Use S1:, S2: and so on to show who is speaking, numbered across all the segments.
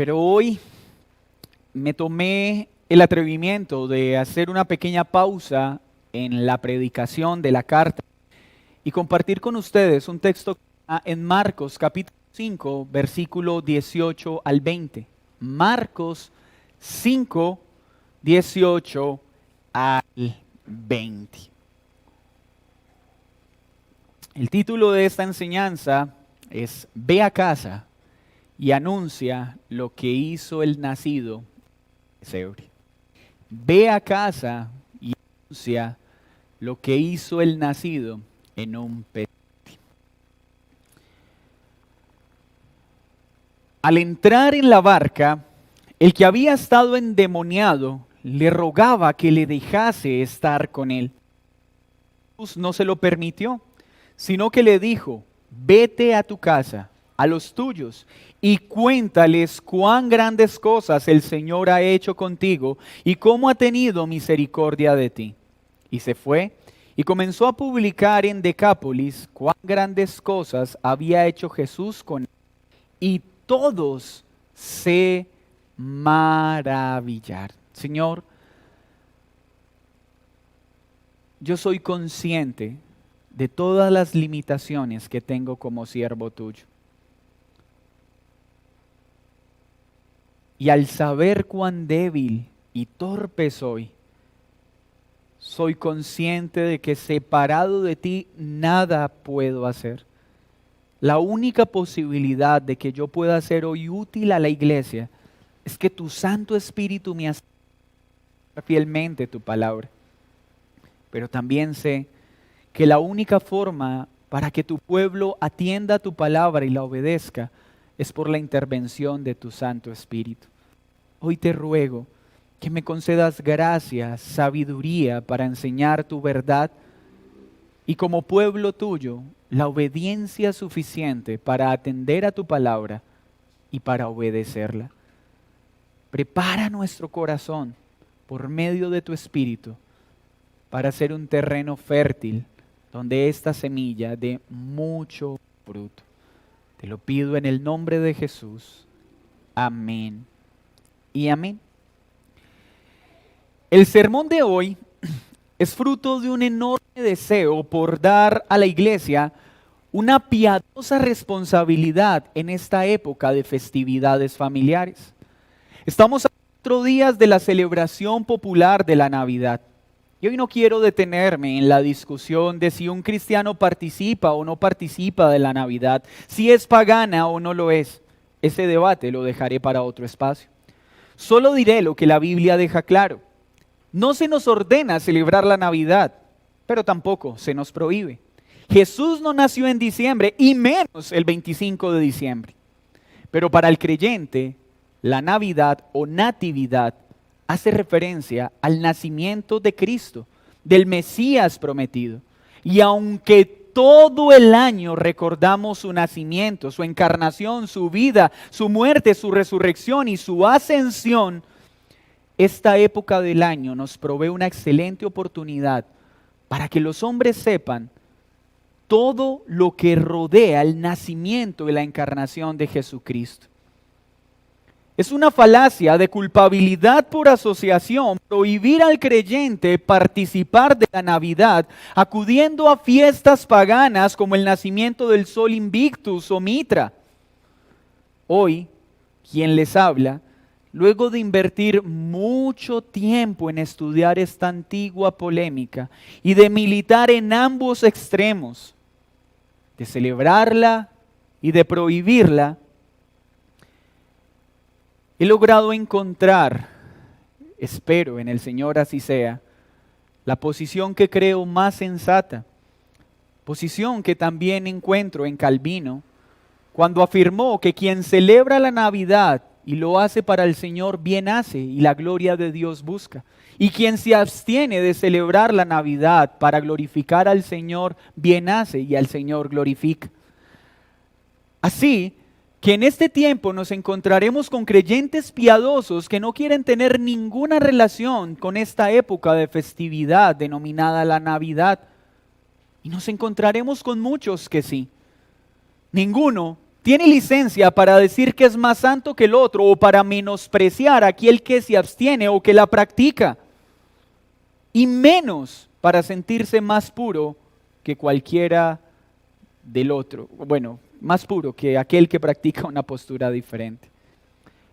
S1: Pero hoy me tomé el atrevimiento de hacer una pequeña pausa en la predicación de la carta y compartir con ustedes un texto en Marcos capítulo 5, versículo 18 al 20. Marcos 5, 18 al 20. El título de esta enseñanza es Ve a casa y anuncia lo que hizo el nacido en pesebre. Ve a casa y anuncia lo que hizo el nacido en un pesebre. Al entrar en la barca, el que había estado endemoniado le rogaba que le dejase estar con él. Jesús no se lo permitió, sino que le dijo: vete a tu casa, a los tuyos, y cuéntales cuán grandes cosas el Señor ha hecho contigo y cómo ha tenido misericordia de ti. Y se fue y comenzó a publicar en Decápolis cuán grandes cosas había hecho Jesús con él. Y todos se maravillaron. Señor, yo soy consciente de todas las limitaciones que tengo como siervo tuyo. Y al saber cuán débil y torpe soy consciente de que separado de ti nada puedo hacer. La única posibilidad de que yo pueda ser hoy útil a la iglesia es que tu Santo Espíritu me haga fielmente tu palabra. Pero también sé que la única forma para que tu pueblo atienda tu palabra y la obedezca es por la intervención de tu Santo Espíritu. Hoy te ruego que me concedas gracia, sabiduría para enseñar tu verdad y como pueblo tuyo, la obediencia suficiente para atender a tu palabra y para obedecerla. Prepara nuestro corazón por medio de tu Espíritu para ser un terreno fértil donde esta semilla dé mucho fruto. Te lo pido en el nombre de Jesús. Amén y amén. El sermón de hoy es fruto de un enorme deseo por dar a la iglesia una piadosa responsabilidad en esta época de festividades familiares. Estamos a 4 días de la celebración popular de la Navidad. Y hoy no quiero detenerme en la discusión de si un cristiano participa o no participa de la Navidad, si es pagana o no lo es. Ese debate lo dejaré para otro espacio. Solo diré lo que la Biblia deja claro. No se nos ordena celebrar la Navidad, pero tampoco se nos prohíbe. Jesús no nació en diciembre y menos el 25 de diciembre. Pero para el creyente, la Navidad o natividad hace referencia al nacimiento de Cristo, del Mesías prometido. Y aunque todo el año recordamos su nacimiento, su encarnación, su vida, su muerte, su resurrección y su ascensión, esta época del año nos provee una excelente oportunidad para que los hombres sepan todo lo que rodea el nacimiento y la encarnación de Jesucristo. Es una falacia de culpabilidad por asociación prohibir al creyente participar de la Navidad acudiendo a fiestas paganas como el nacimiento del Sol Invictus o Mitra. Hoy, quien les habla, luego de invertir mucho tiempo en estudiar esta antigua polémica y de militar en ambos extremos, de celebrarla y de prohibirla, he logrado encontrar, espero en el Señor así sea, la posición que creo más sensata, posición que también encuentro en Calvino, cuando afirmó que quien celebra la Navidad y lo hace para el Señor, bien hace y la gloria de Dios busca. Y quien se abstiene de celebrar la Navidad para glorificar al Señor, bien hace y al Señor glorifica. Así que en este tiempo nos encontraremos con creyentes piadosos que no quieren tener ninguna relación con esta época de festividad denominada la Navidad. Y nos encontraremos con muchos que sí. Ninguno tiene licencia para decir que es más santo que el otro o para menospreciar a aquel que se abstiene o que la practica, y menos para sentirse más puro que cualquiera del otro. Bueno, más puro que aquel que practica una postura diferente.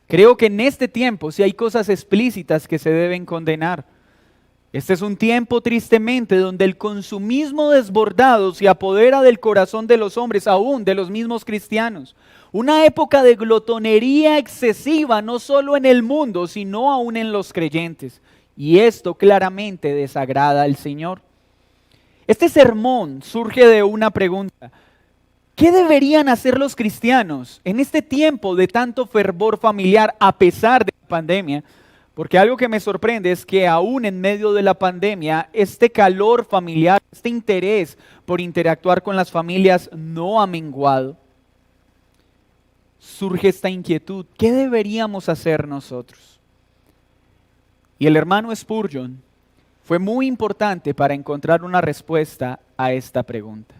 S1: Creo que en este tiempo sí hay cosas explícitas que se deben condenar. Este es un tiempo tristemente donde el consumismo desbordado se apodera del corazón de los hombres, aún de los mismos cristianos. Una época de glotonería excesiva, no solo en el mundo, sino aún en los creyentes. Y esto claramente desagrada al Señor. Este sermón surge de una pregunta. ¿Qué deberían hacer los cristianos en este tiempo de tanto fervor familiar a pesar de la pandemia? Porque algo que me sorprende es que aún en medio de la pandemia, este calor familiar, este interés por interactuar con las familias no ha menguado. Surge esta inquietud, ¿qué deberíamos hacer nosotros? Y el hermano Spurgeon fue muy importante para encontrar una respuesta a esta pregunta.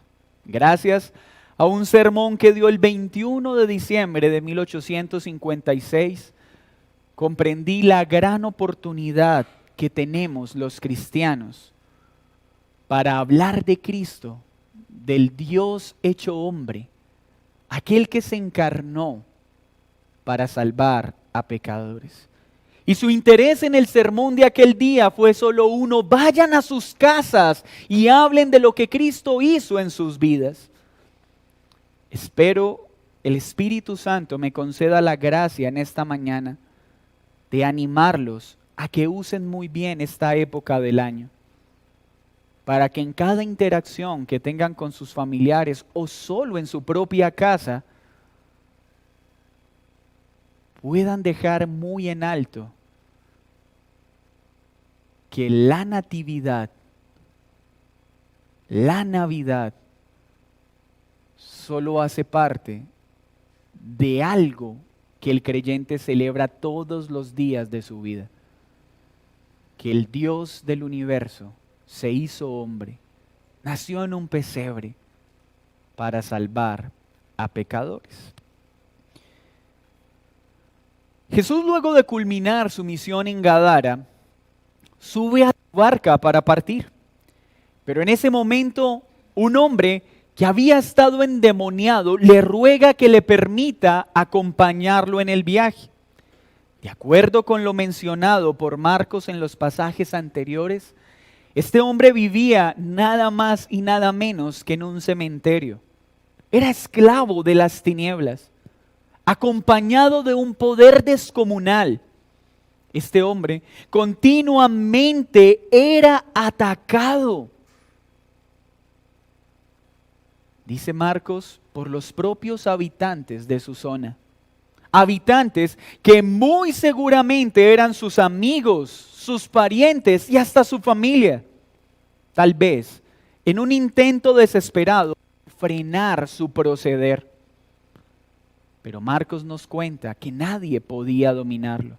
S1: Gracias a un sermón que dio el 21 de diciembre de 1856, comprendí la gran oportunidad que tenemos los cristianos para hablar de Cristo, del Dios hecho hombre, aquel que se encarnó para salvar a pecadores. Y su interés en el sermón de aquel día fue solo uno: vayan a sus casas y hablen de lo que Cristo hizo en sus vidas. Espero el Espíritu Santo me conceda la gracia en esta mañana de animarlos a que usen muy bien esta época del año, para que en cada interacción que tengan con sus familiares o solo en su propia casa, puedan dejar muy en alto que la natividad, la Navidad, solo hace parte de algo que el creyente celebra todos los días de su vida. Que el Dios del universo se hizo hombre, nació en un pesebre para salvar a pecadores. Jesús, luego de culminar su misión en Gadara, sube a su barca para partir. Pero en ese momento, un hombre que había estado endemoniado le ruega que le permita acompañarlo en el viaje. De acuerdo con lo mencionado por Marcos en los pasajes anteriores, este hombre vivía nada más y nada menos que en un cementerio. Era esclavo de las tinieblas, acompañado de un poder descomunal. Este hombre continuamente era atacado, dice Marcos, por los propios habitantes de su zona. Habitantes que muy seguramente eran sus amigos, sus parientes y hasta su familia. Tal vez en un intento desesperado de frenar su proceder. Pero Marcos nos cuenta que nadie podía dominarlo.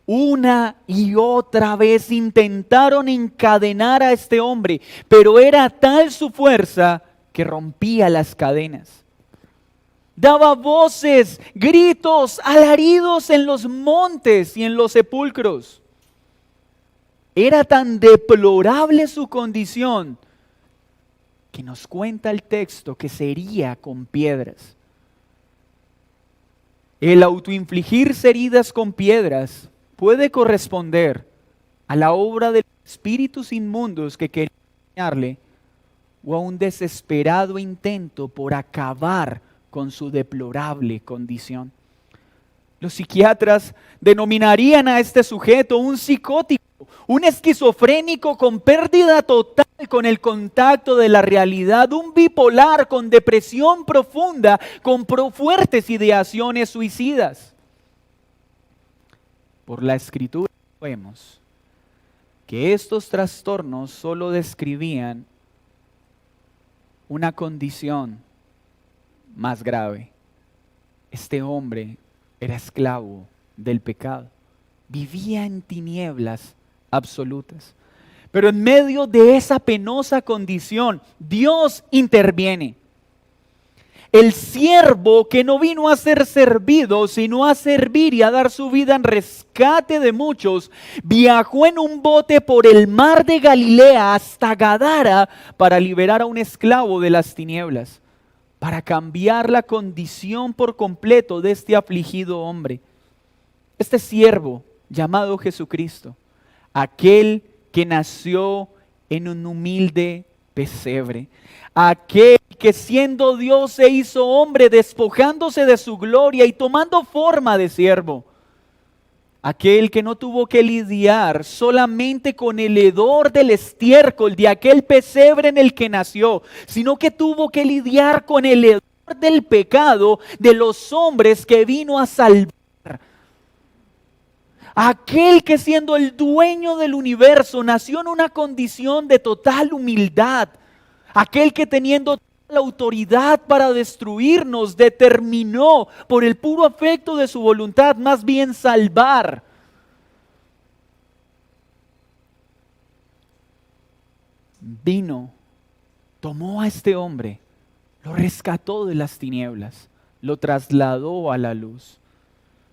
S1: Una y otra vez intentaron encadenar a este hombre, pero era tal su fuerza que rompía las cadenas. Daba voces, gritos, alaridos en los montes y en los sepulcros. Era tan deplorable su condición que nos cuenta el texto que se hería con piedras. El autoinfligirse heridas con piedras puede corresponder a la obra de los espíritus inmundos que querían dañarle, o a un desesperado intento por acabar con su deplorable condición. Los psiquiatras denominarían a este sujeto un psicótico, un esquizofrénico con pérdida total con el contacto de la realidad, un bipolar con depresión profunda, con fuertes ideaciones suicidas. Por la Escritura vemos que estos trastornos solo describían una condición más grave. Este hombre era esclavo del pecado, vivía en tinieblas absolutas. Pero en medio de esa penosa condición, Dios interviene. El siervo que no vino a ser servido, sino a servir y a dar su vida en rescate de muchos, viajó en un bote por el mar de Galilea hasta Gadara para liberar a un esclavo de las tinieblas, para cambiar la condición por completo de este afligido hombre. Este siervo llamado Jesucristo, aquel que nació en un humilde pesebre, aquel que siendo Dios se hizo hombre, despojándose de su gloria y tomando forma de siervo, aquel que no tuvo que lidiar solamente con el hedor del estiércol de aquel pesebre en el que nació, sino que tuvo que lidiar con el hedor del pecado de los hombres que vino a salvar. Aquel que siendo el dueño del universo nació en una condición de total humildad. Aquel que teniendo la autoridad para destruirnos determinó por el puro afecto de su voluntad más bien salvar. Vino, tomó a este hombre, lo rescató de las tinieblas, lo trasladó a la luz.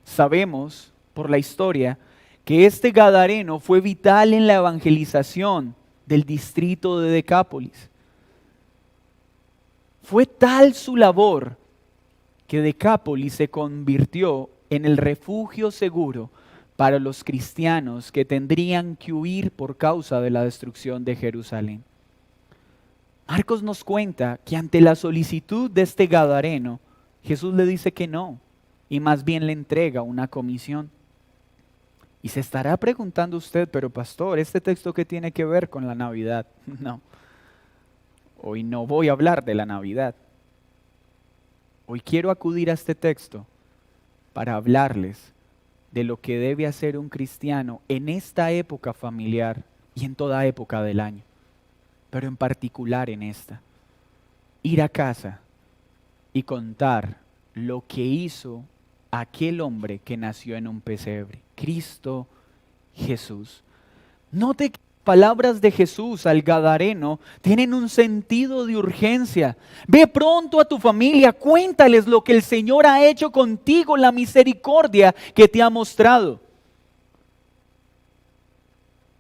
S1: Sabemos por la historia que este gadareno fue vital en la evangelización del distrito de Decápolis. Fue tal su labor que Decápolis se convirtió en el refugio seguro para los cristianos que tendrían que huir por causa de la destrucción de Jerusalén. Marcos nos cuenta que ante la solicitud de este gadareno, Jesús le dice que no, y más bien le entrega una comisión. Y se estará preguntando usted, pero pastor, ¿este texto qué tiene que ver con la Navidad? No, hoy no voy a hablar de la Navidad. Hoy quiero acudir a este texto para hablarles de lo que debe hacer un cristiano en esta época familiar y en toda época del año, pero en particular en esta. Ir a casa y contar lo que hizo aquel hombre que nació en un pesebre, Cristo Jesús. Note que las palabras de Jesús al gadareno tienen un sentido de urgencia. Ve pronto a tu familia, cuéntales lo que el Señor ha hecho contigo, la misericordia que te ha mostrado.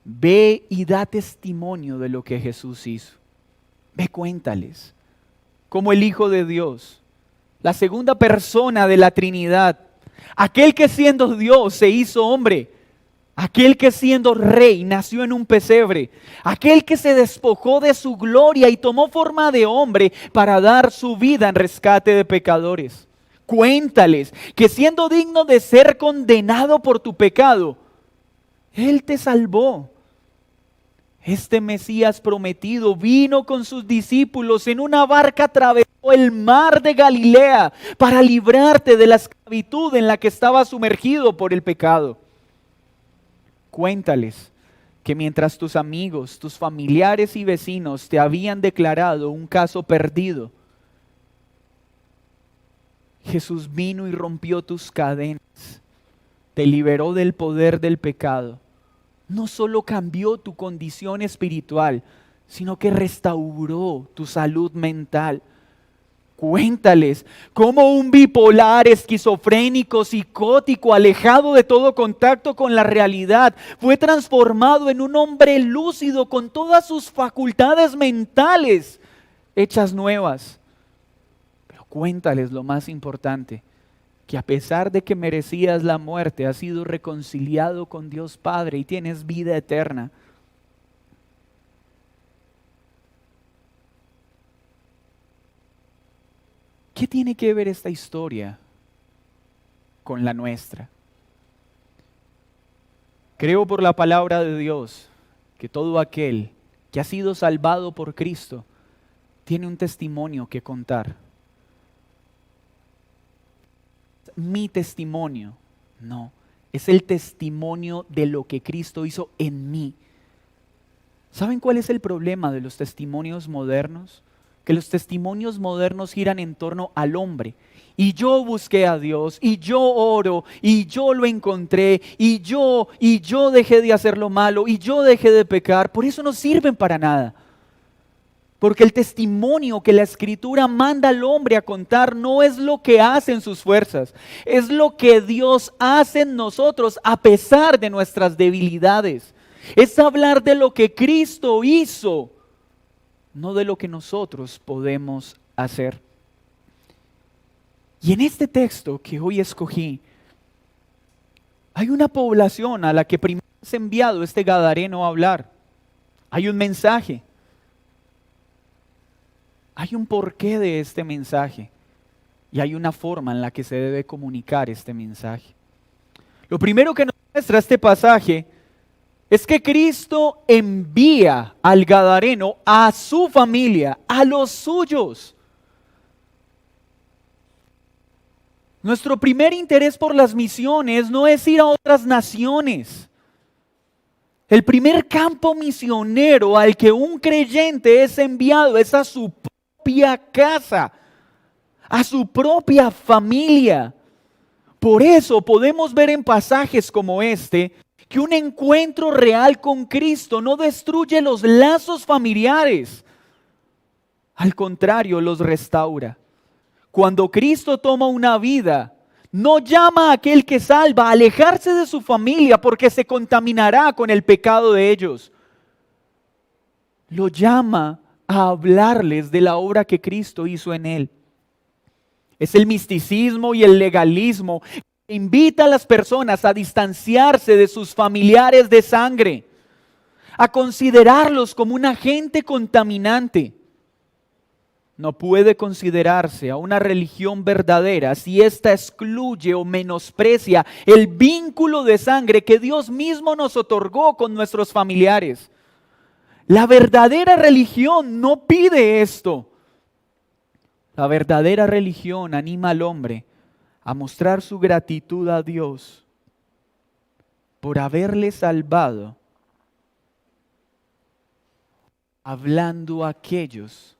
S1: Ve y da testimonio de lo que Jesús hizo. Ve, cuéntales. Como el Hijo de Dios, la segunda persona de la Trinidad, aquel que siendo Dios se hizo hombre, aquel que siendo rey nació en un pesebre, aquel que se despojó de su gloria y tomó forma de hombre para dar su vida en rescate de pecadores. Cuéntales que siendo digno de ser condenado por tu pecado, Él te salvó. Este Mesías prometido vino con sus discípulos en una barca, atravesó el mar de Galilea para librarte de la esclavitud en la que estaba sumergido por el pecado. Cuéntales que mientras tus amigos, tus familiares y vecinos te habían declarado un caso perdido, Jesús vino y rompió tus cadenas, te liberó del poder del pecado. No solo cambió tu condición espiritual, sino que restauró tu salud mental. Cuéntales cómo un bipolar, esquizofrénico, psicótico, alejado de todo contacto con la realidad, fue transformado en un hombre lúcido con todas sus facultades mentales hechas nuevas. Pero cuéntales lo más importante, que a pesar de que merecías la muerte, has sido reconciliado con Dios Padre y tienes vida eterna. ¿Qué tiene que ver esta historia con la nuestra? Creo por la palabra de Dios que todo aquel que ha sido salvado por Cristo tiene un testimonio que contar. Mi testimonio, no, es el testimonio de lo que Cristo hizo en mí. ¿Saben cuál es el problema de los testimonios modernos? Que los testimonios modernos giran en torno al hombre. Y yo busqué a Dios, y yo oro, y yo lo encontré, y yo dejé de hacer lo malo, y yo dejé de pecar. Por eso no sirven para nada. Porque el testimonio que la Escritura manda al hombre a contar no es lo que hacen sus fuerzas, es lo que Dios hace en nosotros a pesar de nuestras debilidades. Es hablar de lo que Cristo hizo, no de lo que nosotros podemos hacer. Y en este texto que hoy escogí, hay una población a la que primero es enviado este gadareno a hablar. Hay un mensaje. Hay un porqué de este mensaje y hay una forma en la que se debe comunicar este mensaje. Lo primero que nos muestra este pasaje es que Cristo envía al gadareno a su familia, a los suyos. Nuestro primer interés por las misiones no es ir a otras naciones. El primer campo misionero al que un creyente es enviado es a su propia casa, a su propia familia. Por eso podemos ver en pasajes como este que un encuentro real con Cristo no destruye los lazos familiares. Al contrario, los restaura. Cuando Cristo toma una vida, no llama a aquel que salva a alejarse de su familia porque se contaminará con el pecado de ellos. Lo llama a hablarles de la obra que Cristo hizo en él. Es el misticismo y el legalismo que invita a las personas a distanciarse de sus familiares de sangre, a considerarlos como un agente contaminante. No puede considerarse a una religión verdadera si ésta excluye o menosprecia el vínculo de sangre que Dios mismo nos otorgó con nuestros familiares. La verdadera religión no pide esto. La verdadera religión anima al hombre a mostrar su gratitud a Dios por haberle salvado, hablando a aquellos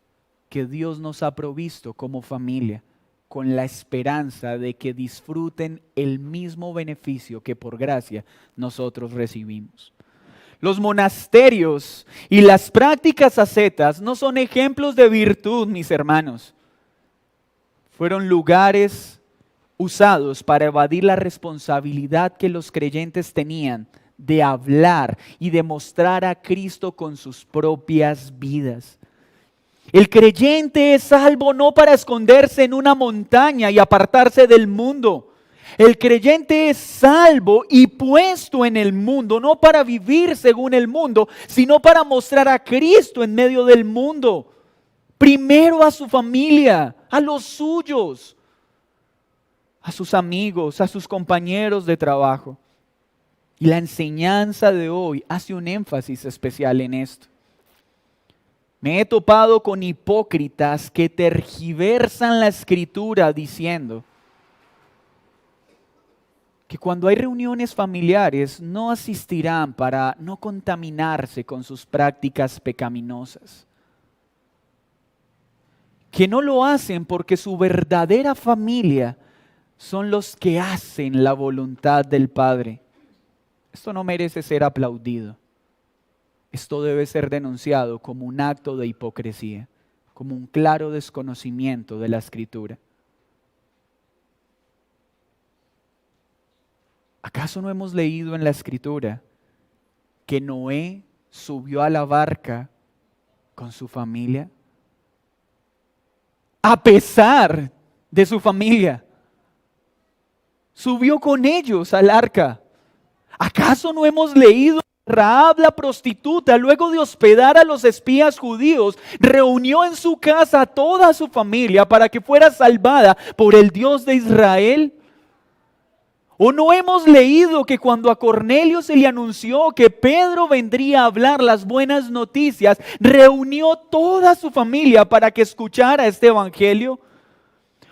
S1: que Dios nos ha provisto como familia, con la esperanza de que disfruten el mismo beneficio que por gracia nosotros recibimos. Los monasterios y las prácticas ascetas no son ejemplos de virtud, mis hermanos. Fueron lugares usados para evadir la responsabilidad que los creyentes tenían de hablar y de mostrar a Cristo con sus propias vidas. El creyente es salvo no para esconderse en una montaña y apartarse del mundo. El creyente es salvo y puesto en el mundo, no para vivir según el mundo, sino para mostrar a Cristo en medio del mundo. Primero a su familia, a los suyos, a sus amigos, a sus compañeros de trabajo. Y la enseñanza de hoy hace un énfasis especial en esto. Me he topado con hipócritas que tergiversan la Escritura diciendo que cuando hay reuniones familiares no asistirán para no contaminarse con sus prácticas pecaminosas. Que no lo hacen porque su verdadera familia son los que hacen la voluntad del Padre. Esto no merece ser aplaudido. Esto debe ser denunciado como un acto de hipocresía, como un claro desconocimiento de la Escritura. ¿Acaso no hemos leído en la Escritura que Noé subió a la barca con su familia? A pesar de su familia, subió con ellos al arca. ¿Acaso no hemos leído que Rahab la prostituta, luego de hospedar a los espías judíos, reunió en su casa a toda su familia para que fuera salvada por el Dios de Israel? ¿O no hemos leído que cuando a Cornelio se le anunció que Pedro vendría a hablar las buenas noticias, reunió toda su familia para que escuchara este evangelio?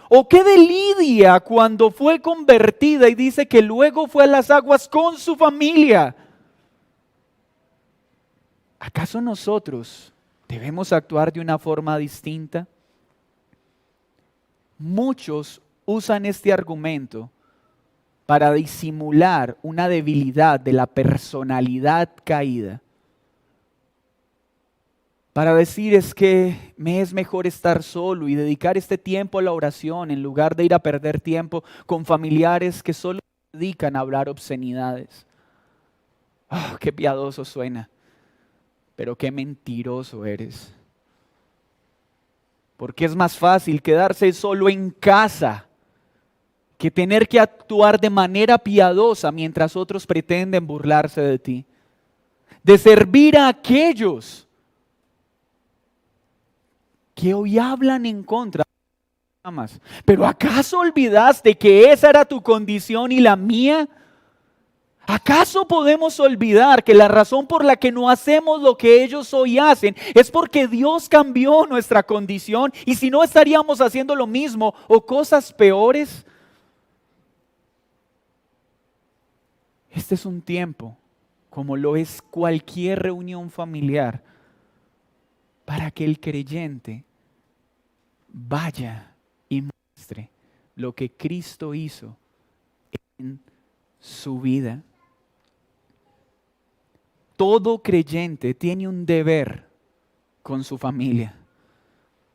S1: ¿O qué de Lidia cuando fue convertida y dice que luego fue a las aguas con su familia? ¿Acaso nosotros debemos actuar de una forma distinta? Muchos usan este argumento para disimular una debilidad de la personalidad caída. para decir es que me es mejor estar solo y dedicar este tiempo a la oración en lugar de ir a perder tiempo con familiares que solo se dedican a hablar obscenidades. Oh, qué piadoso suena, pero qué mentiroso eres. Porque es más fácil quedarse solo en casa que tener que actuar de manera piadosa mientras otros pretenden burlarse de ti. De servir a aquellos que hoy hablan en contra de las amas. Pero ¿acaso olvidaste que esa era tu condición y la mía? ¿Acaso podemos olvidar que la razón por la que no hacemos lo que ellos hoy hacen es porque Dios cambió nuestra condición y si no estaríamos haciendo lo mismo o cosas peores? Este es un tiempo, como lo es cualquier reunión familiar, para que el creyente vaya y muestre lo que Cristo hizo en su vida. Todo creyente tiene un deber con su familia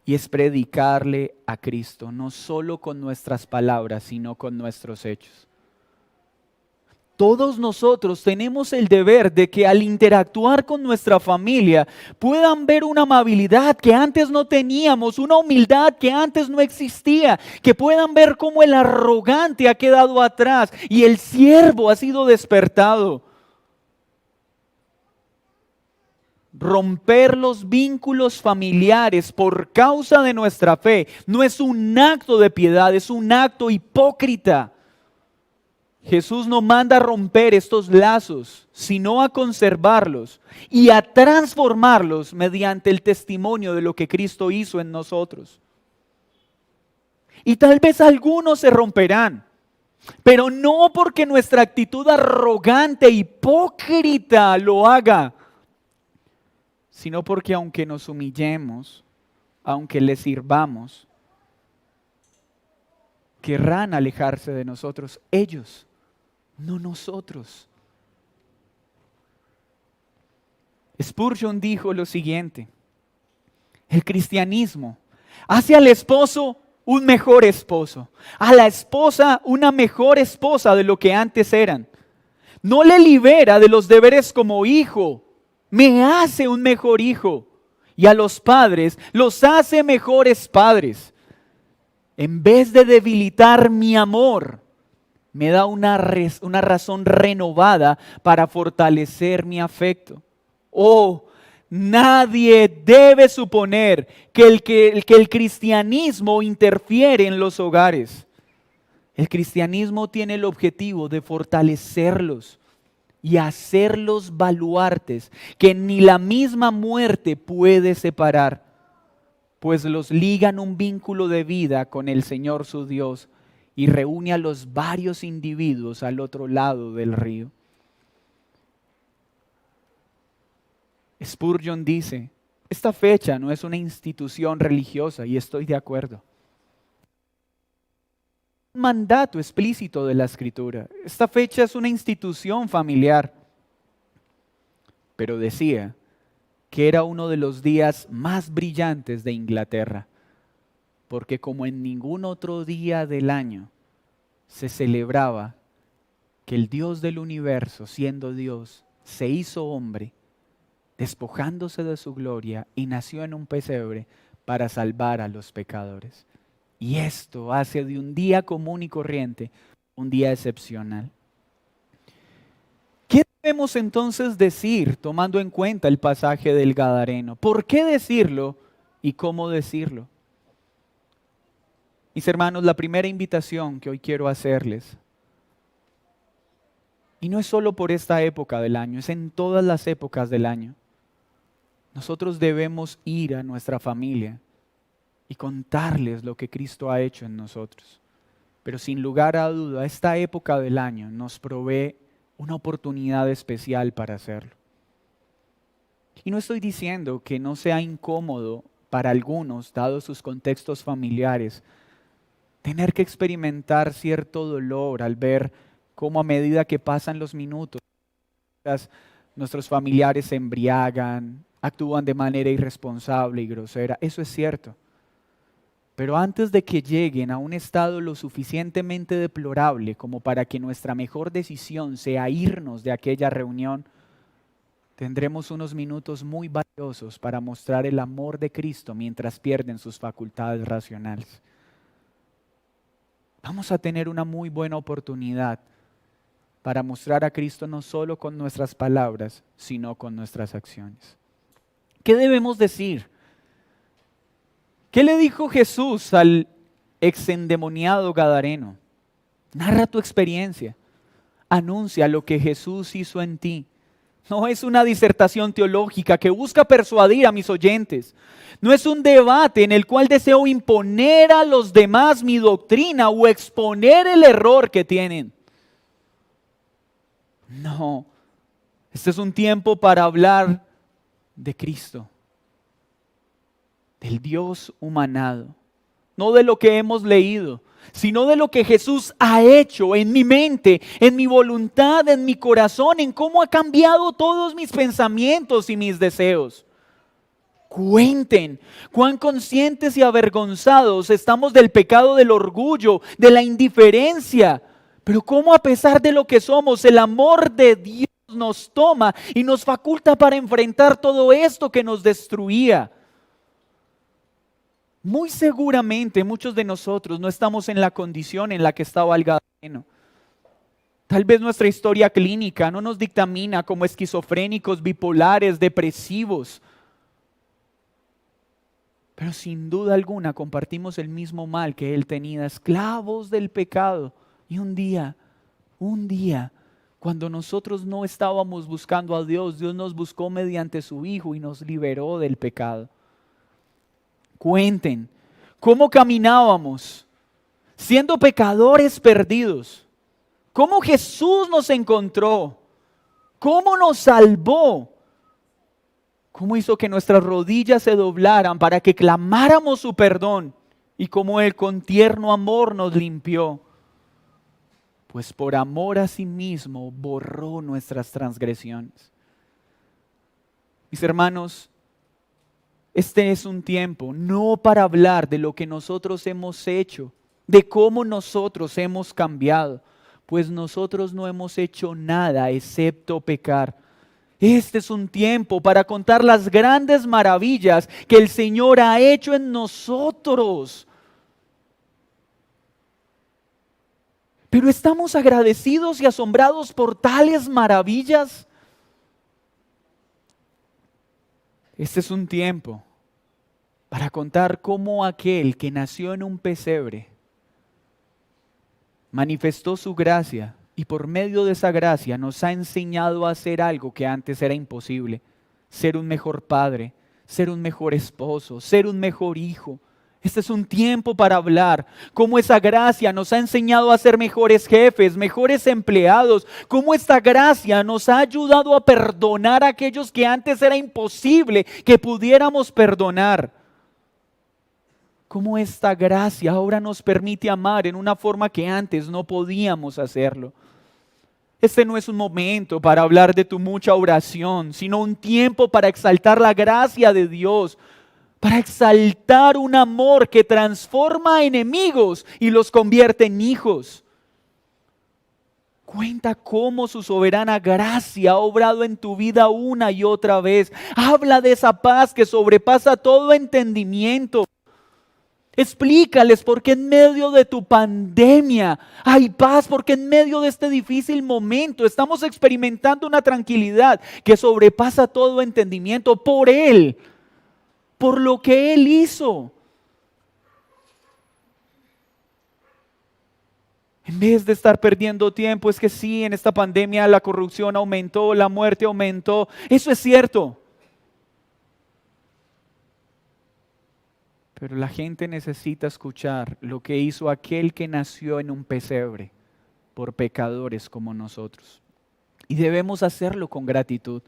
S1: y es predicarle a Cristo, no solo con nuestras palabras, sino con nuestros hechos. Todos nosotros tenemos el deber de que al interactuar con nuestra familia puedan ver una amabilidad que antes no teníamos, una humildad que antes no existía, que puedan ver cómo el arrogante ha quedado atrás y el siervo ha sido despertado. Romper los vínculos familiares por causa de nuestra fe no es un acto de piedad, es un acto hipócrita. Jesús no manda a romper estos lazos, sino a conservarlos y a transformarlos mediante el testimonio de lo que Cristo hizo en nosotros. Y tal vez algunos se romperán, pero no porque nuestra actitud arrogante e hipócrita lo haga, sino porque aunque nos humillemos, aunque les sirvamos, querrán alejarse de nosotros, ellos, no nosotros. Spurgeon dijo lo siguiente: el cristianismo hace al esposo un mejor esposo, a la esposa una mejor esposa de lo que antes eran. No le libera de los deberes como hijo, me hace un mejor hijo, y a los padres los hace mejores padres. En vez de debilitar mi amor, me da una razón renovada para fortalecer mi afecto. Oh, nadie debe suponer que el cristianismo interfiere en los hogares. El cristianismo tiene el objetivo de fortalecerlos y hacerlos baluartes que ni la misma muerte puede separar, pues los ligan un vínculo de vida con el Señor su Dios y reúne a los varios individuos al otro lado del río. Spurgeon dice, esta fecha no es una institución religiosa y estoy de acuerdo. Un mandato explícito de la Escritura. Esta fecha es una institución familiar. Pero decía que era uno de los días más brillantes de Inglaterra, porque como en ningún otro día del año se celebraba que el Dios del universo, siendo Dios, se hizo hombre, despojándose de su gloria y nació en un pesebre para salvar a los pecadores. Y esto hace de un día común y corriente un día excepcional. ¿Qué debemos entonces decir tomando en cuenta el pasaje del Gadareno? ¿Por qué decirlo y cómo decirlo? Mis hermanos, la primera invitación que hoy quiero hacerles, y no es solo por esta época del año, es en todas las épocas del año. Nosotros debemos ir a nuestra familia y contarles lo que Cristo ha hecho en nosotros. Pero sin lugar a duda, esta época del año nos provee una oportunidad especial para hacerlo. Y no estoy diciendo que no sea incómodo para algunos, dados sus contextos familiares, tener que experimentar cierto dolor al ver cómo a medida que pasan los minutos, nuestros familiares se embriagan actúan de manera irresponsable y grosera. Eso es cierto. Pero antes de que lleguen a un estado lo suficientemente deplorable como para que nuestra mejor decisión sea irnos de aquella reunión, tendremos unos minutos muy valiosos para mostrar el amor de Cristo mientras pierden sus facultades racionales. Vamos a tener una muy buena oportunidad para mostrar a Cristo no solo con nuestras palabras, sino con nuestras acciones. ¿Qué debemos decir? ¿Qué le dijo Jesús al exendemoniado gadareno? Narra tu experiencia. Anuncia lo que Jesús hizo en ti. No es una disertación teológica que busca persuadir a mis oyentes. No es un debate en el cual deseo imponer a los demás mi doctrina o exponer el error que tienen. No, este es un tiempo para hablar de Cristo, del Dios humanado, no de lo que hemos leído, sino de lo que Jesús ha hecho en mi mente, en mi voluntad, en mi corazón, en cómo ha cambiado todos mis pensamientos y mis deseos. Cuenten cuán conscientes y avergonzados estamos del pecado del orgullo, de la indiferencia, pero cómo a pesar de lo que somos, el amor de Dios nos toma y nos faculta para enfrentar todo esto que nos destruía. Muy seguramente muchos de nosotros no estamos en la condición en la que estaba el gadareno. Tal vez nuestra historia clínica no nos dictamina como esquizofrénicos, bipolares, depresivos. Pero sin duda alguna compartimos el mismo mal que él tenía, esclavos del pecado. Y un día, cuando nosotros no estábamos buscando a Dios, Dios nos buscó mediante su Hijo y nos liberó del pecado. Cuenten cómo caminábamos siendo pecadores perdidos, cómo Jesús nos encontró, cómo nos salvó, cómo hizo que nuestras rodillas se doblaran para que clamáramos su perdón y cómo Él con tierno amor nos limpió, pues por amor a sí mismo borró nuestras transgresiones. Mis hermanos, este es un tiempo no para hablar de lo que nosotros hemos hecho, de cómo nosotros hemos cambiado, pues nosotros no hemos hecho nada excepto pecar. Este es un tiempo para contar las grandes maravillas que el Señor ha hecho en nosotros. Pero estamos agradecidos y asombrados por tales maravillas. Este es un tiempo para contar cómo aquel que nació en un pesebre manifestó su gracia y por medio de esa gracia nos ha enseñado a hacer algo que antes era imposible: ser un mejor padre, ser un mejor esposo, ser un mejor hijo. Este es un tiempo para hablar cómo esa gracia nos ha enseñado a ser mejores jefes, mejores empleados, cómo esta gracia nos ha ayudado a perdonar a aquellos que antes era imposible que pudiéramos perdonar. Cómo esta gracia ahora nos permite amar en una forma que antes no podíamos hacerlo. Este no es un momento para hablar de tu mucha oración, sino un tiempo para exaltar la gracia de Dios, para exaltar un amor que transforma a enemigos y los convierte en hijos. Cuenta cómo su soberana gracia ha obrado en tu vida una y otra vez. Habla de esa paz que sobrepasa todo entendimiento. Explícales por qué en medio de tu pandemia hay paz, porque en medio de este difícil momento estamos experimentando una tranquilidad que sobrepasa todo entendimiento por Él, por lo que Él hizo. En vez de estar perdiendo tiempo, es que sí, en esta pandemia la corrupción aumentó, la muerte aumentó, eso es cierto. Pero la gente necesita escuchar lo que hizo aquel que nació en un pesebre por pecadores como nosotros. Y debemos hacerlo con gratitud,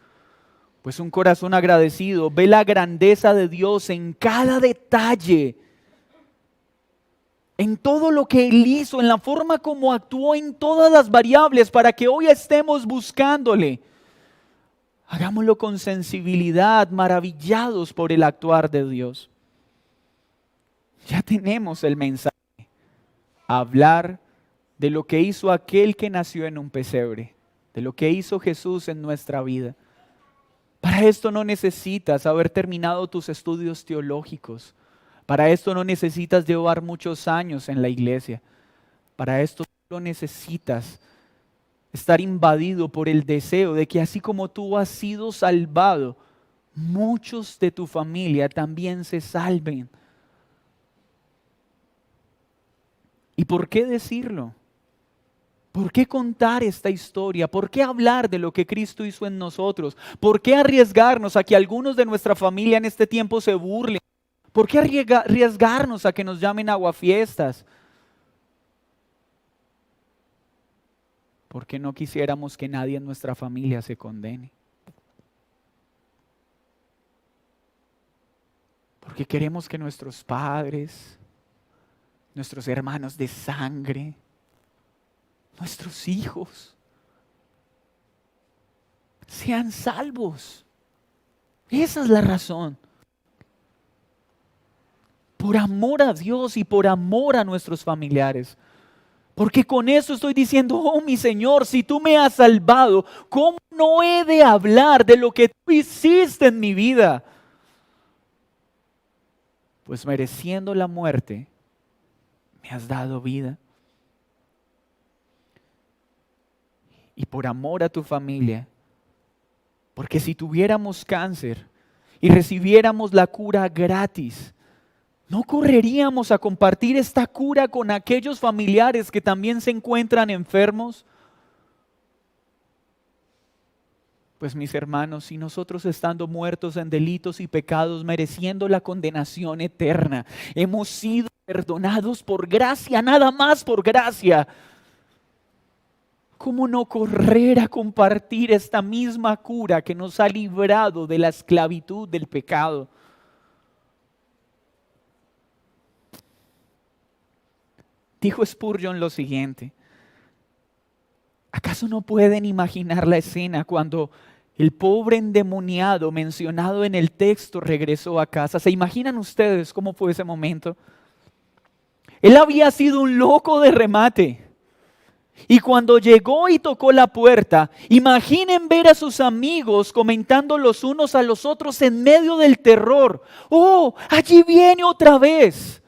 S1: pues un corazón agradecido ve la grandeza de Dios en cada detalle, en todo lo que Él hizo, en la forma como actuó en todas las variables para que hoy estemos buscándole. Hagámoslo con sensibilidad, maravillados por el actuar de Dios. Ya tenemos el mensaje. Hablar de lo que hizo aquel que nació en un pesebre, de lo que hizo Jesús en nuestra vida. Para esto no necesitas haber terminado tus estudios teológicos. Para esto no necesitas llevar muchos años en la iglesia. Para esto solo necesitas estar invadido por el deseo de que así como tú has sido salvado, muchos de tu familia también se salven. ¿Y por qué decirlo? ¿Por qué contar esta historia? ¿Por qué hablar de lo que Cristo hizo en nosotros? ¿Por qué arriesgarnos a que algunos de nuestra familia en este tiempo se burlen? ¿Por qué arriesgarnos a que nos llamen aguafiestas? Porque no quisiéramos que nadie en nuestra familia se condene. Porque queremos que nuestros padres, nuestros hermanos de sangre, nuestros hijos sean salvos. Esa es la razón. Por amor a Dios y por amor a nuestros familiares. Porque con eso estoy diciendo, oh mi Señor, si tú me has salvado, ¿cómo no he de hablar de lo que tú hiciste en mi vida? Pues mereciendo la muerte, me has dado vida. Y por amor a tu familia, porque si tuviéramos cáncer y recibiéramos la cura gratis, ¿no correríamos a compartir esta cura con aquellos familiares que también se encuentran enfermos? Pues mis hermanos, si nosotros estando muertos en delitos y pecados, mereciendo la condenación eterna, hemos sido perdonados por gracia, nada más por gracia, ¿cómo no correr a compartir esta misma cura que nos ha librado de la esclavitud del pecado? Dijo Spurgeon lo siguiente: ¿acaso no pueden imaginar la escena cuando el pobre endemoniado mencionado en el texto regresó a casa? ¿Se imaginan ustedes cómo fue ese momento? Él había sido un loco de remate. Y cuando llegó y tocó la puerta, imaginen ver a sus amigos comentando los unos a los otros en medio del terror: ¡oh, allí viene otra vez!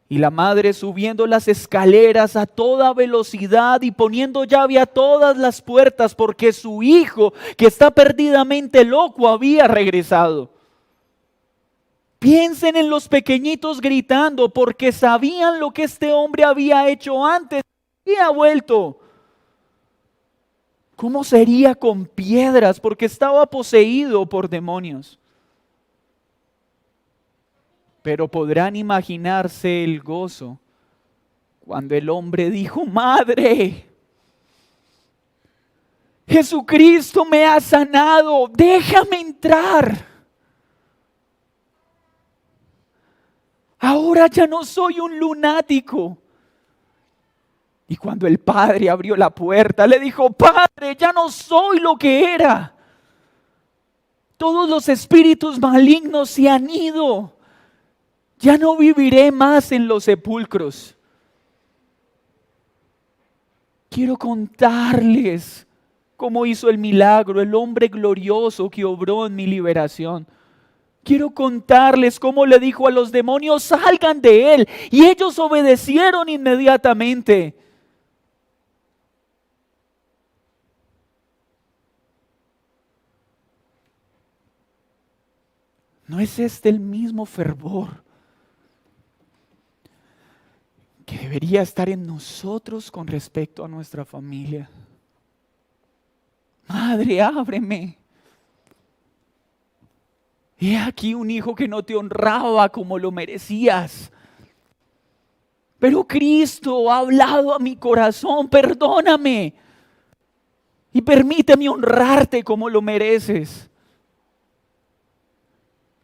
S1: Y la madre subiendo las escaleras a toda velocidad y poniendo llave a todas las puertas porque su hijo, que está perdidamente loco, había regresado. Piensen en los pequeñitos gritando porque sabían lo que este hombre había hecho antes y ha vuelto. ¿Cómo sería con piedras? Porque estaba poseído por demonios. Pero podrán imaginarse el gozo cuando el hombre dijo: Madre, Jesucristo me ha sanado, déjame entrar. Ahora ya no soy un lunático. Y cuando el padre abrió la puerta, le dijo: Padre, ya no soy lo que era. Todos los espíritus malignos se han ido. Ya no viviré más en los sepulcros. Quiero contarles cómo hizo el milagro el hombre glorioso que obró en mi liberación. Quiero contarles cómo le dijo a los demonios: salgan de él. Y ellos obedecieron inmediatamente. ¿No es este el mismo fervor que debería estar en nosotros con respecto a nuestra familia? Madre, ábreme. He aquí un hijo que no te honraba como lo merecías. Pero Cristo ha hablado a mi corazón, perdóname. Y permíteme honrarte como lo mereces.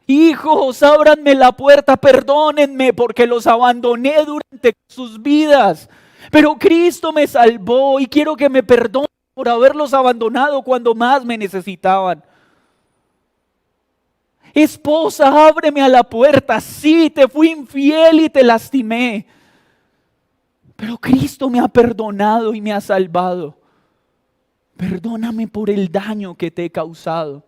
S1: Hijos, ábranme la puerta, perdónenme porque los abandoné durante sus vidas. Pero Cristo me salvó y quiero que me perdonen por haberlos abandonado cuando más me necesitaban. Esposa, ábreme a la puerta. Sí, te fui infiel y te lastimé. Pero Cristo me ha perdonado y me ha salvado. Perdóname por el daño que te he causado.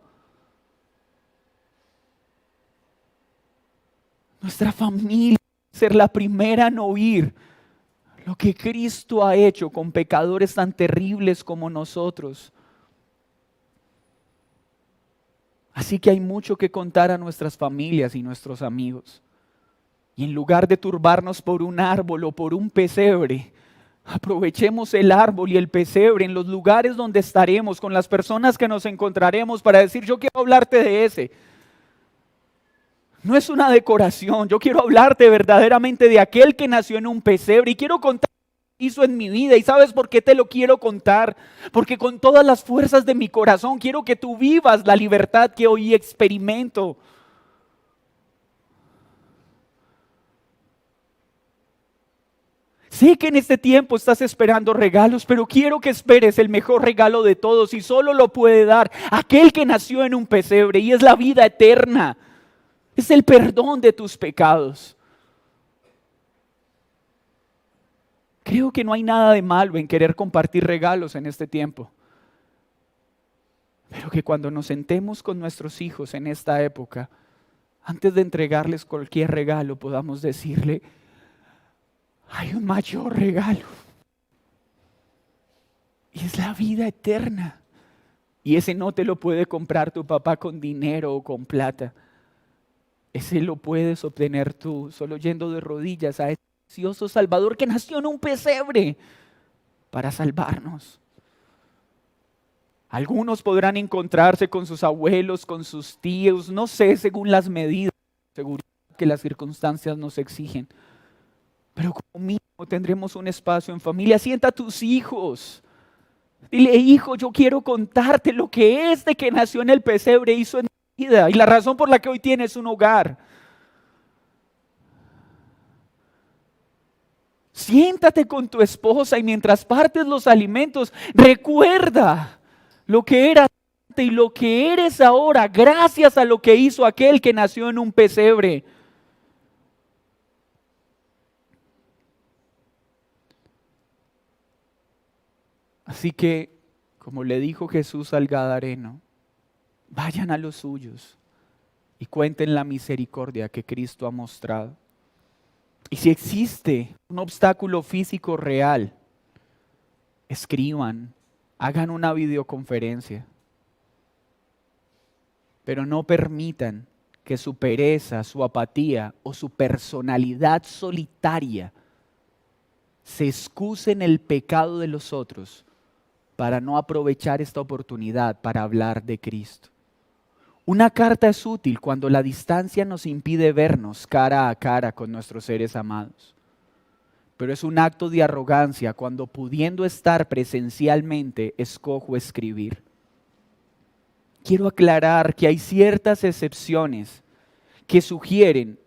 S1: Nuestra familia debe ser la primera en oír lo que Cristo ha hecho con pecadores tan terribles como nosotros. Así que hay mucho que contar a nuestras familias y nuestros amigos. Y en lugar de turbarnos por un árbol o por un pesebre, aprovechemos el árbol y el pesebre en los lugares donde estaremos, con las personas que nos encontraremos, para decir: yo quiero hablarte de ese. No es una decoración, yo quiero hablarte verdaderamente de aquel que nació en un pesebre y quiero contar lo que hizo en mi vida. ¿Y sabes por qué te lo quiero contar? Porque con todas las fuerzas de mi corazón quiero que tú vivas la libertad que hoy experimento. Sé que en este tiempo estás esperando regalos, pero quiero que esperes el mejor regalo de todos, y solo lo puede dar aquel que nació en un pesebre, y es la vida eterna. Es el perdón de tus pecados. Creo que no hay nada de malo en querer compartir regalos en este tiempo. Pero que cuando nos sentemos con nuestros hijos en esta época, antes de entregarles cualquier regalo, podamos decirle: hay un mayor regalo. Y es la vida eterna. Y ese no te lo puede comprar tu papá con dinero o con plata. Ese lo puedes obtener tú solo yendo de rodillas a ese precioso Salvador que nació en un pesebre para salvarnos. Algunos podrán encontrarse con sus abuelos, con sus tíos, no sé, según las medidas de seguridad que las circunstancias nos exigen. Pero como mínimo tendremos un espacio en familia. Sienta a tus hijos. Dile: hijo, yo quiero contarte lo que este que nació en el pesebre hizo en mi vida y la razón por la que hoy tienes un hogar. Siéntate con tu esposa y mientras partes los alimentos, recuerda lo que eras antes y lo que eres ahora gracias a lo que hizo aquel que nació en un pesebre. Así que, como le dijo Jesús al Gadareno, vayan a los suyos y cuenten la misericordia que Cristo ha mostrado. Y si existe un obstáculo físico real, escriban, hagan una videoconferencia. Pero no permitan que su pereza, su apatía o su personalidad solitaria se excuse en el pecado de los otros para no aprovechar esta oportunidad para hablar de Cristo. Una carta es útil cuando la distancia nos impide vernos cara a cara con nuestros seres amados. Pero es un acto de arrogancia cuando, pudiendo estar presencialmente, escojo escribir. Quiero aclarar que hay ciertas excepciones que sugieren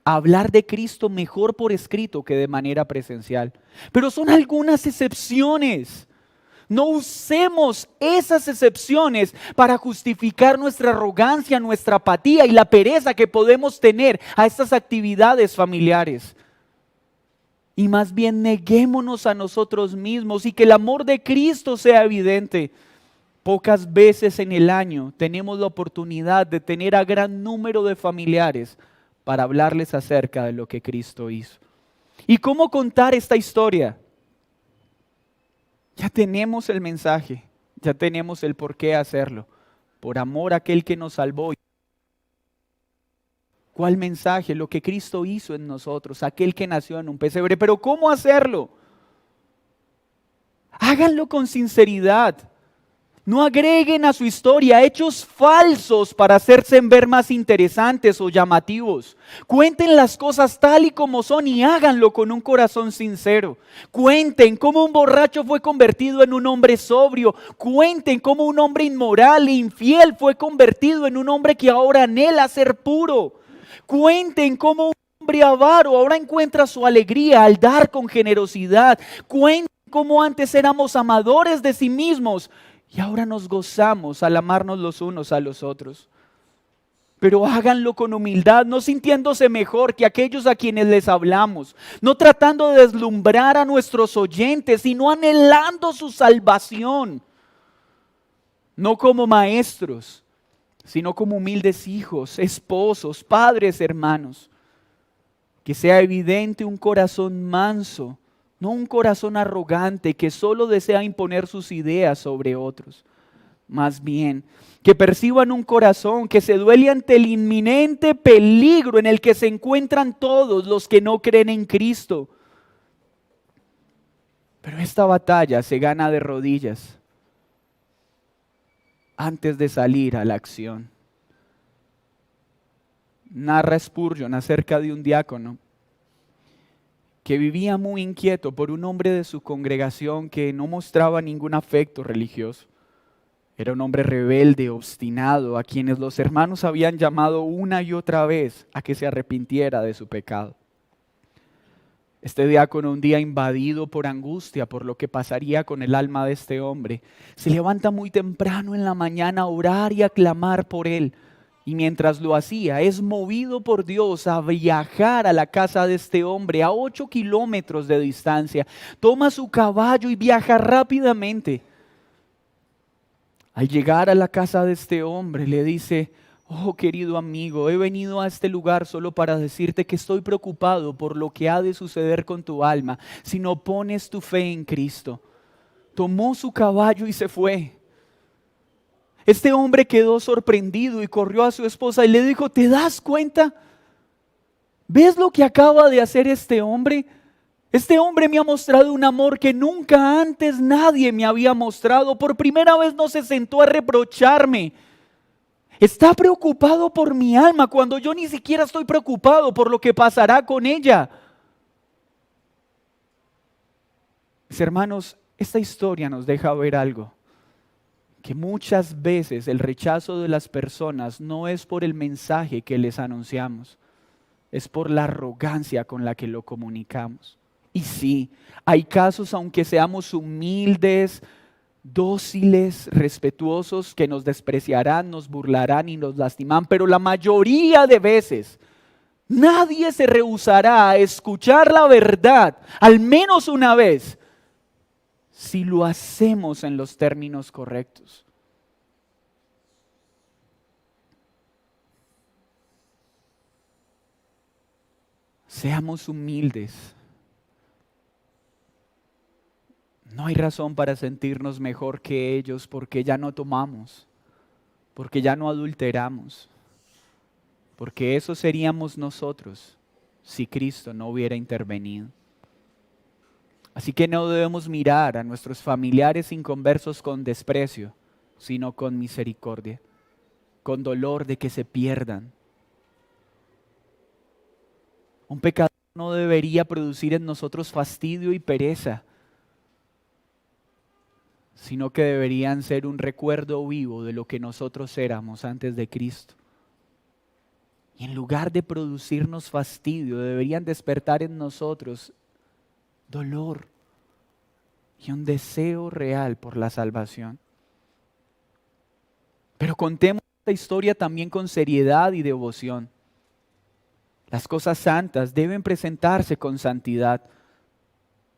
S1: hablar de Cristo mejor por escrito que de manera presencial. Pero son algunas excepciones. No usemos esas excepciones para justificar nuestra arrogancia, nuestra apatía y la pereza que podemos tener a estas actividades familiares. Y más bien neguémonos a nosotros mismos y que el amor de Cristo sea evidente. Pocas veces en el año tenemos la oportunidad de tener a gran número de familiares para hablarles acerca de lo que Cristo hizo. ¿Y cómo contar esta historia? Ya tenemos el mensaje, ya tenemos el por qué hacerlo. Por amor a aquel que nos salvó. ¿Cuál mensaje? Lo que Cristo hizo en nosotros, aquel que nació en un pesebre. Pero ¿cómo hacerlo? Háganlo con sinceridad. No agreguen a su historia hechos falsos para hacerse ver más interesantes o llamativos. Cuenten las cosas tal y como son y háganlo con un corazón sincero. Cuenten cómo un borracho fue convertido en un hombre sobrio. Cuenten cómo un hombre inmoral e infiel fue convertido en un hombre que ahora anhela ser puro. Cuenten cómo un hombre avaro ahora encuentra su alegría al dar con generosidad. Cuenten cómo antes éramos amadores de sí mismos y ahora nos gozamos al amarnos los unos a los otros. Pero háganlo con humildad, no sintiéndose mejor que aquellos a quienes les hablamos, no tratando de deslumbrar a nuestros oyentes, sino anhelando su salvación. No como maestros, sino como humildes hijos, esposos, padres, hermanos. Que sea evidente un corazón manso, no un corazón arrogante que solo desea imponer sus ideas sobre otros. Más bien, que perciban un corazón que se duele ante el inminente peligro en el que se encuentran todos los que no creen en Cristo. Pero esta batalla se gana de rodillas antes de salir a la acción. Narra Spurgeon acerca de un diácono que vivía muy inquieto por un hombre de su congregación que no mostraba ningún afecto religioso. Era un hombre rebelde, obstinado, a quienes los hermanos habían llamado una y otra vez a que se arrepintiera de su pecado. Este diácono, un día invadido por angustia por lo que pasaría con el alma de este hombre, se levanta muy temprano en la mañana a orar y a clamar por él. Y mientras lo hacía, es movido por Dios a viajar a la casa de este hombre a 8 kilómetros de distancia. Toma su caballo y viaja rápidamente. Al llegar a la casa de este hombre, le dice: oh querido amigo, he venido a este lugar solo para decirte que estoy preocupado por lo que ha de suceder con tu alma si no pones tu fe en Cristo. Tomó su caballo y se fue. Este hombre quedó sorprendido y corrió a su esposa y le dijo: ¿te das cuenta? ¿Ves lo que acaba de hacer este hombre? Este hombre me ha mostrado un amor que nunca antes nadie me había mostrado. Por primera vez no se sentó a reprocharme. Está preocupado por mi alma cuando yo ni siquiera estoy preocupado por lo que pasará con ella. Mis hermanos, esta historia nos deja ver algo. Que muchas veces el rechazo de las personas no es por el mensaje que les anunciamos. Es por la arrogancia con la que lo comunicamos. Y sí, hay casos, aunque seamos humildes, dóciles, respetuosos, que nos despreciarán, nos burlarán y nos lastiman, pero la mayoría de veces nadie se rehusará a escuchar la verdad, al menos una vez, si lo hacemos en los términos correctos. Seamos humildes. No hay razón para sentirnos mejor que ellos porque ya no tomamos, porque ya no adulteramos, porque eso seríamos nosotros si Cristo no hubiera intervenido. Así que no debemos mirar a nuestros familiares inconversos con desprecio, sino con misericordia, con dolor de que se pierdan. Un pecador no debería producir en nosotros fastidio y pereza, sino que deberían ser un recuerdo vivo de lo que nosotros éramos antes de Cristo. Y en lugar de producirnos fastidio, deberían despertar en nosotros dolor y un deseo real por la salvación. Pero contemos esta historia también con seriedad y devoción. Las cosas santas deben presentarse con santidad.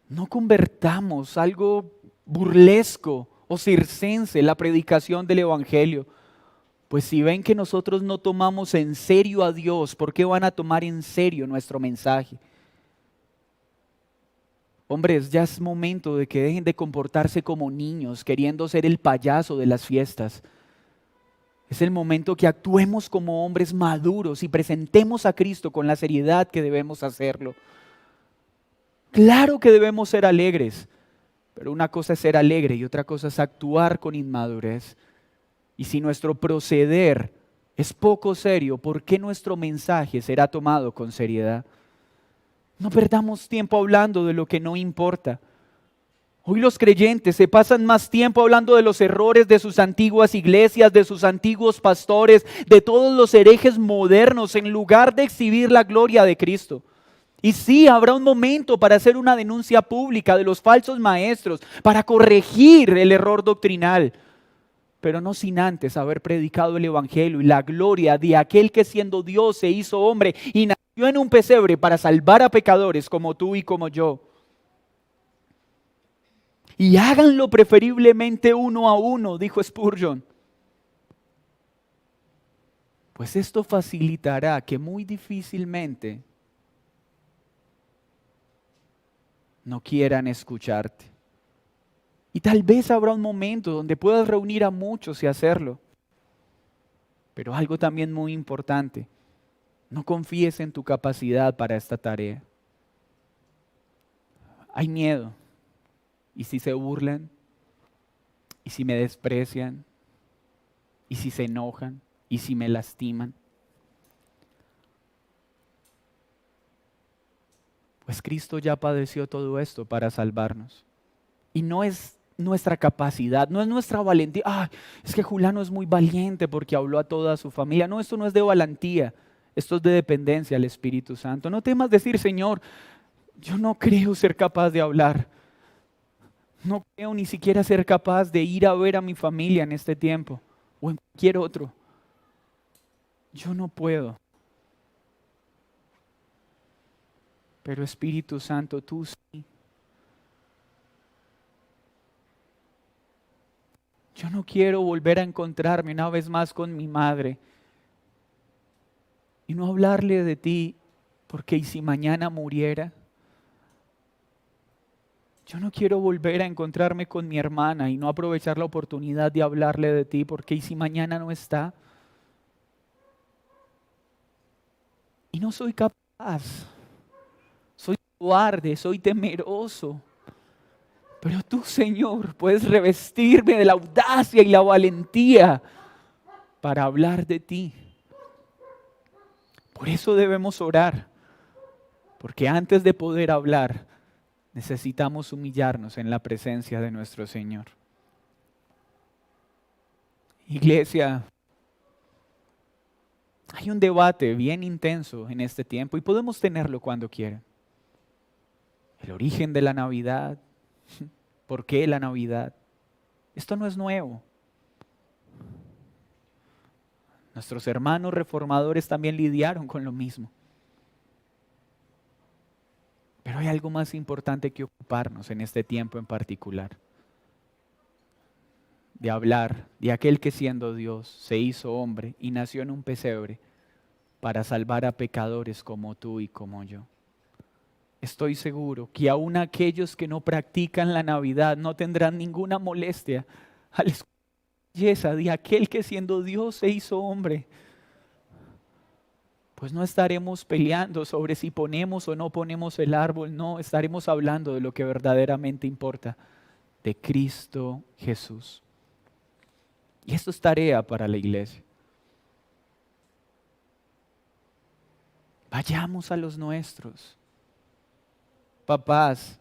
S1: No convertamos algo burlesco o circense la predicación del Evangelio. Pues si ven que nosotros no tomamos en serio a Dios, ¿por qué van a tomar en serio nuestro mensaje? Hombres, ya es momento de que dejen de comportarse como niños, queriendo ser el payaso de las fiestas. Es el momento que actuemos como hombres maduros y presentemos a Cristo con la seriedad que debemos hacerlo. Claro que debemos ser alegres, pero una cosa es ser alegre y otra cosa es actuar con inmadurez. Y si nuestro proceder es poco serio, ¿por qué nuestro mensaje será tomado con seriedad? No perdamos tiempo hablando de lo que no importa. Hoy los creyentes se pasan más tiempo hablando de los errores de sus antiguas iglesias, de sus antiguos pastores, de todos los herejes modernos, en lugar de exhibir la gloria de Cristo. Y sí, habrá un momento para hacer una denuncia pública de los falsos maestros, para corregir el error doctrinal, pero no sin antes haber predicado el Evangelio y la gloria de aquel que siendo Dios se hizo hombre y nació en un pesebre para salvar a pecadores como tú y como yo. Y háganlo preferiblemente uno a uno, dijo Spurgeon. Pues esto facilitará que muy difícilmente no quieran escucharte. Y tal vez habrá un momento donde puedas reunir a muchos y hacerlo. Pero algo también muy importante, no confíes en tu capacidad para esta tarea. Hay miedo. ¿Y si se burlan? ¿Y si me desprecian? ¿Y si se enojan? ¿Y si me lastiman? Pues Cristo ya padeció todo esto para salvarnos. Y no es nuestra capacidad, no es nuestra valentía. Ah, es que Julano es muy valiente porque habló a toda su familia. No, esto no es de valentía, esto es de dependencia al Espíritu Santo. No temas decir, Señor, yo no creo ser capaz de hablar. No creo ni siquiera ser capaz de ir a ver a mi familia en este tiempo o en cualquier otro. Yo no puedo. Pero Espíritu Santo, tú sí. Yo no quiero volver a encontrarme una vez más con mi madre y no hablarle de ti, porque ¿y si mañana muriera? Yo no quiero volver a encontrarme con mi hermana y no aprovechar la oportunidad de hablarle de ti, porque ¿y si mañana no está? Y no soy capaz, soy cobarde, soy temeroso. Pero tú, Señor, puedes revestirme de la audacia y la valentía para hablar de ti. Por eso debemos orar, porque antes de poder hablar, necesitamos humillarnos en la presencia de nuestro Señor. Iglesia, hay un debate bien intenso en este tiempo y podemos tenerlo cuando quieran. El origen de la Navidad, ¿por qué la Navidad? Esto no es nuevo. Nuestros hermanos reformadores también lidiaron con lo mismo. Pero hay algo más importante que ocuparnos en este tiempo en particular. De hablar de aquel que siendo Dios se hizo hombre y nació en un pesebre para salvar a pecadores como tú y como yo. Estoy seguro que aún aquellos que no practican la Navidad no tendrán ninguna molestia al escuchar la belleza de aquel que siendo Dios se hizo hombre. Pues no estaremos peleando sobre si ponemos o no ponemos el árbol, no, estaremos hablando de lo que verdaderamente importa, de Cristo Jesús. Y esto es tarea para la iglesia. Vayamos a los nuestros. Papás,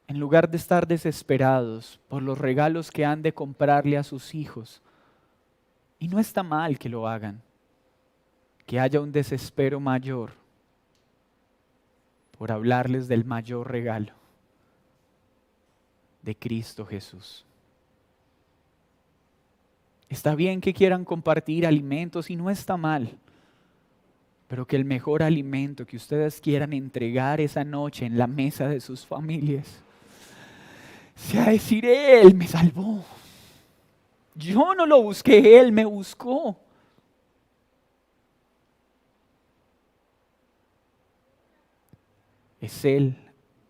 S1: en lugar de estar desesperados por los regalos que han de comprarle a sus hijos, y no está mal que lo hagan, que haya un desespero mayor por hablarles del mayor regalo, de Cristo Jesús. Está bien que quieran compartir alimentos y no está mal, pero que el mejor alimento que ustedes quieran entregar esa noche en la mesa de sus familias sea decir, Él me salvó. Yo no lo busqué, Él me buscó. Es Él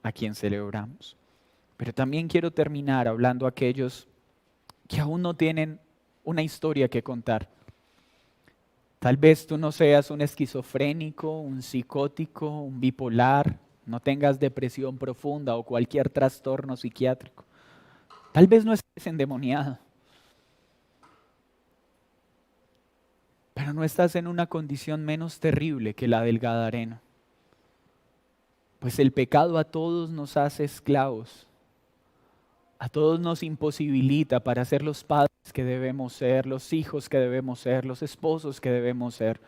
S1: a quien celebramos. Pero también quiero terminar hablando a aquellos que aún no tienen una historia que contar. Tal vez tú no seas un esquizofrénico, un psicótico, un bipolar, no tengas depresión profunda o cualquier trastorno psiquiátrico. Tal vez no estés endemoniado, pero no estás en una condición menos terrible que la del Gadareno. Pues el pecado a todos nos hace esclavos. A todos nos imposibilita para ser los padres que debemos ser, los hijos que debemos ser, los esposos que debemos ser.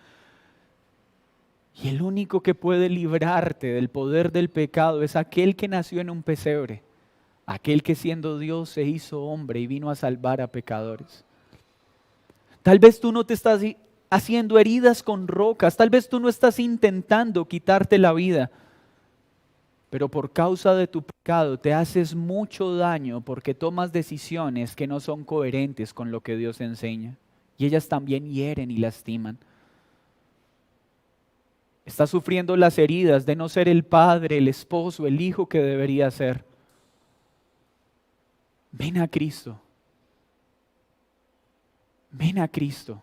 S1: Y el único que puede librarte del poder del pecado es aquel que nació en un pesebre, aquel que siendo Dios se hizo hombre y vino a salvar a pecadores. Tal vez tú no te estás haciendo heridas con rocas, tal vez tú no estás intentando quitarte la vida, pero por causa de tu pecado te haces mucho daño porque tomas decisiones que no son coherentes con lo que Dios enseña. Y ellas también hieren y lastiman. Estás sufriendo las heridas de no ser el padre, el esposo, el hijo que debería ser. Ven a Cristo. Ven a Cristo.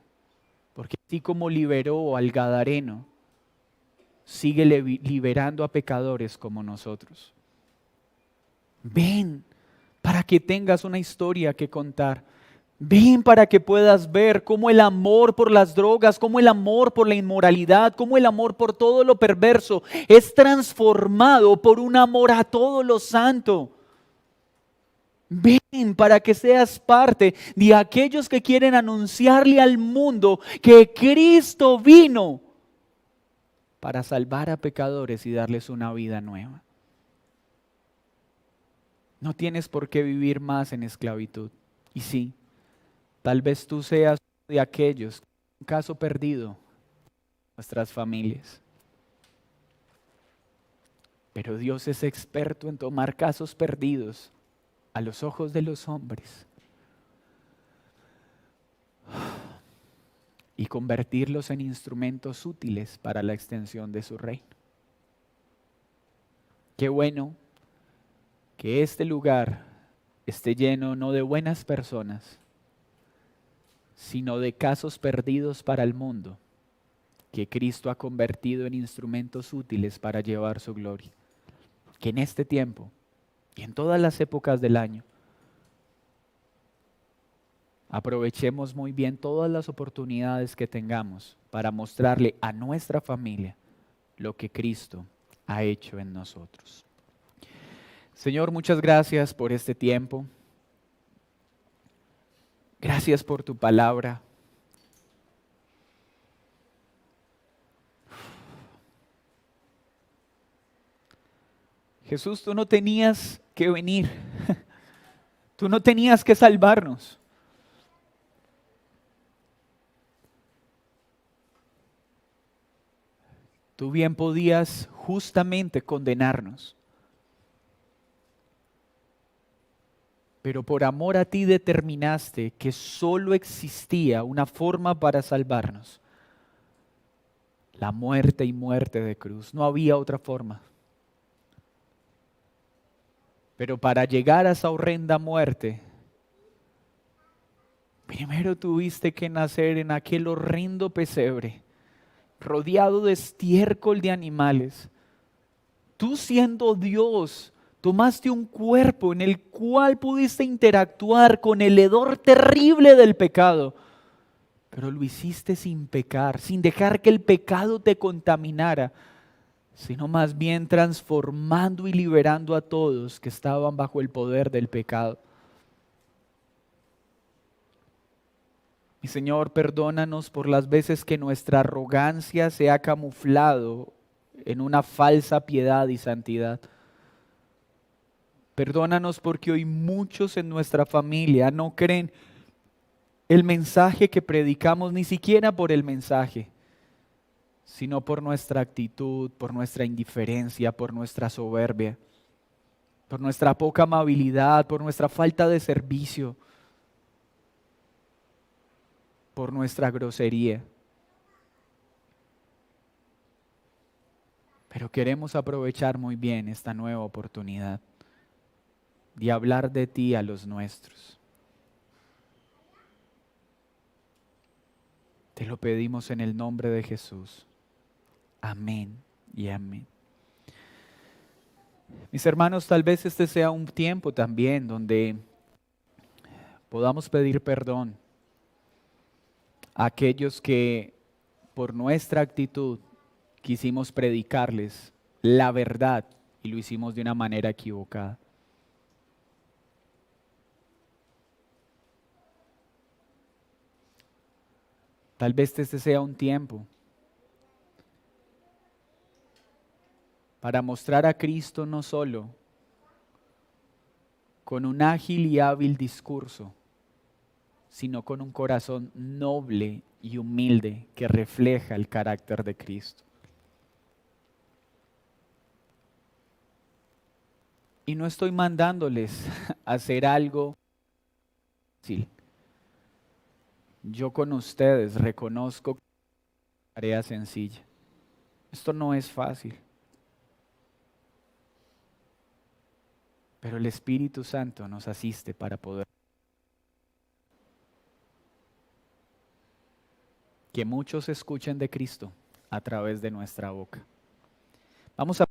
S1: Porque así como liberó al Gadareno, sigue liberando a pecadores como nosotros. Ven para que tengas una historia que contar. Ven para que puedas ver cómo el amor por las drogas, cómo el amor por la inmoralidad, cómo el amor por todo lo perverso es transformado por un amor a todo lo santo. Ven para que seas parte de aquellos que quieren anunciarle al mundo que Cristo vino para salvar a pecadores y darles una vida nueva. No tienes por qué vivir más en esclavitud. Y sí, tal vez tú seas de aquellos, un caso perdido, nuestras familias. Pero Dios es experto en tomar casos perdidos a los ojos de los hombres y convertirlos en instrumentos útiles para la extensión de su reino. Qué bueno que este lugar esté lleno no de buenas personas, sino de casos perdidos para el mundo, que Cristo ha convertido en instrumentos útiles para llevar su gloria. Que en este tiempo y en todas las épocas del año aprovechemos muy bien todas las oportunidades que tengamos para mostrarle a nuestra familia lo que Cristo ha hecho en nosotros. Señor, muchas gracias por este tiempo. Gracias por tu palabra. Jesús, tú no tenías que venir. Tú no tenías que salvarnos. Tú bien podías justamente condenarnos. Pero por amor a ti determinaste que solo existía una forma para salvarnos. La muerte y muerte de cruz. No había otra forma. Pero para llegar a esa horrenda muerte, primero tuviste que nacer en aquel horrendo pesebre, rodeado de estiércol de animales. Tú siendo Dios, tomaste un cuerpo en el cual pudiste interactuar con el hedor terrible del pecado, pero lo hiciste sin pecar, sin dejar que el pecado te contaminara, sino más bien transformando y liberando a todos que estaban bajo el poder del pecado. Mi Señor, perdónanos por las veces que nuestra arrogancia se ha camuflado en una falsa piedad y santidad. Perdónanos porque hoy muchos en nuestra familia no creen el mensaje que predicamos, ni siquiera por el mensaje, sino por nuestra actitud, por nuestra indiferencia, por nuestra soberbia, por nuestra poca amabilidad, por nuestra falta de servicio, por nuestra grosería. Pero queremos aprovechar muy bien esta nueva oportunidad de hablar de ti a los nuestros. Te lo pedimos en el nombre de Jesús. Amén y amén. Mis hermanos, tal vez este sea un tiempo también donde podamos pedir perdón a aquellos que por nuestra actitud quisimos predicarles la verdad y lo hicimos de una manera equivocada. Tal vez este sea un tiempo para mostrar a Cristo no solo con un ágil y hábil discurso, sino con un corazón noble y humilde que refleja el carácter de Cristo. Y no estoy mandándoles a hacer algo fácil. Yo con ustedes reconozco que es una tarea sencilla. Esto no es fácil. Pero el Espíritu Santo nos asiste para poder. Que muchos escuchen de Cristo a través de nuestra boca. Vamos a